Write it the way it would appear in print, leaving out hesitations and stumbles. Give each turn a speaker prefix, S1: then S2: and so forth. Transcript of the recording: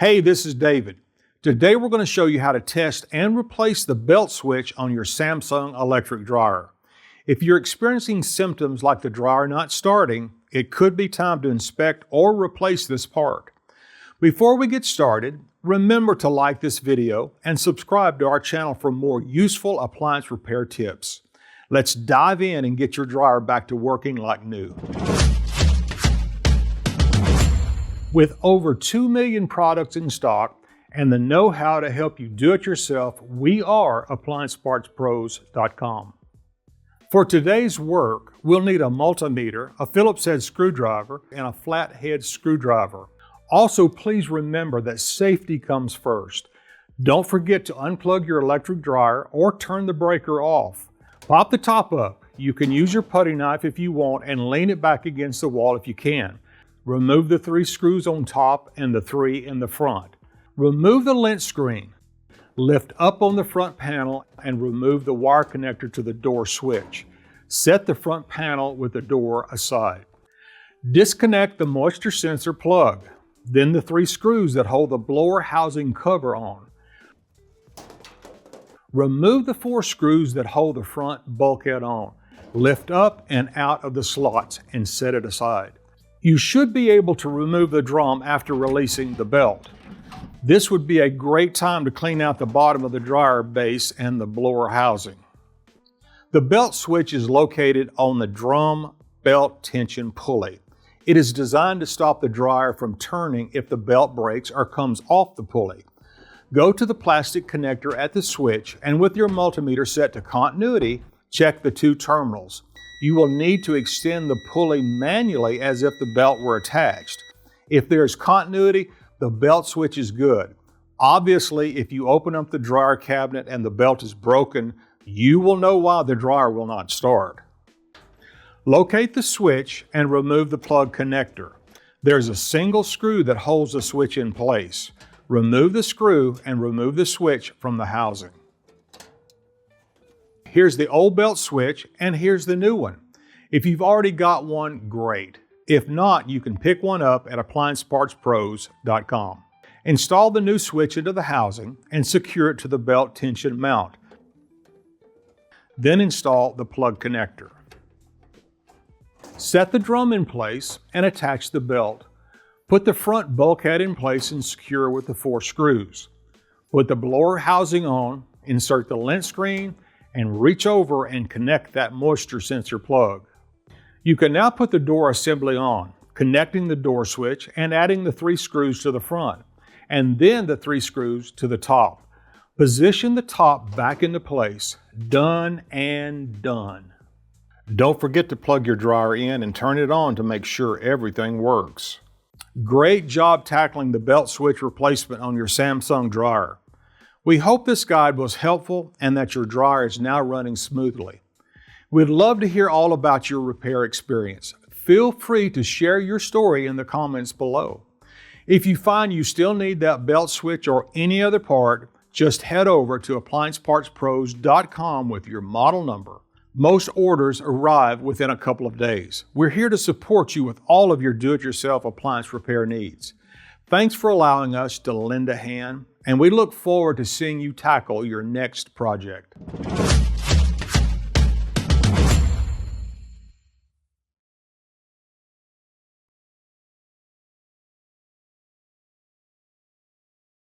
S1: Hey, this is David. Today we're going to show you how to test and replace the belt switch on your Samsung electric dryer. If you're experiencing symptoms like the dryer not starting, it could be time to inspect or replace this part. Before we get started, remember to like this video and subscribe to our channel for more useful appliance repair tips. Let's dive in and get your dryer back to working like new. With over 2 million products in stock and the know-how to help you do it yourself, we are AppliancePartsPros.com. For today's work, we'll need a multimeter, a Phillips head screwdriver, and a Flathead screwdriver. Also, please remember that safety comes first. Don't forget to unplug your electric dryer or turn the breaker off. Pop the top up. You can use your putty knife if you want and lean it back against the wall if you can. Remove the 3 screws on top and the 3 in the front. Remove the lint screen. Lift up on the front panel and remove the wire connector to the door switch. Set the front panel with the door aside. Disconnect the moisture sensor plug, then the 3 screws that hold the blower housing cover on. Remove the 4 screws that hold the front bulkhead on. Lift up and out of the slots and set it aside. You should be able to remove the drum after releasing the belt. This would be a great time to clean out the bottom of the dryer base and the blower housing. The belt switch is located on the drum belt tension pulley. It is designed to stop the dryer from turning if the belt breaks or comes off the pulley. Go to the plastic connector at the switch and with your multimeter set to continuity, check the 2 terminals. You will need to extend the pulley manually as if the belt were attached. If there's continuity, the belt switch is good. Obviously, if you open up the dryer cabinet and the belt is broken, you will know why the dryer will not start. Locate the switch and remove the plug connector. There's a single screw that holds the switch in place. Remove the screw and remove the switch from the housing. Here's the old belt switch and here's the new one. If you've already got one, great. If not, you can pick one up at AppliancePartsPros.com. Install the new switch into the housing and secure it to the belt tension mount. Then install the plug connector. Set the drum in place and attach the belt. Put the front bulkhead in place and secure with the 4 screws. Put the blower housing on, insert the lint screen, and reach over and connect that moisture sensor plug. You can now put the door assembly on, connecting the door switch and adding the 3 screws to the front, and then the 3 screws to the top. Position the top back into place. Done and done. Don't forget to plug your dryer in and turn it on to make sure everything works. Great job tackling the belt switch replacement on your Samsung dryer. We hope this guide was helpful and that your dryer is now running smoothly. We'd love to hear all about your repair experience. Feel free to share your story in the comments below. If you find you still need that belt switch or any other part, just head over to AppliancePartsPros.com with your model number. Most orders arrive within a couple of days. We're here to support you with all of your do-it-yourself appliance repair needs. Thanks for allowing us to lend a hand, and we look forward to seeing you tackle your next project.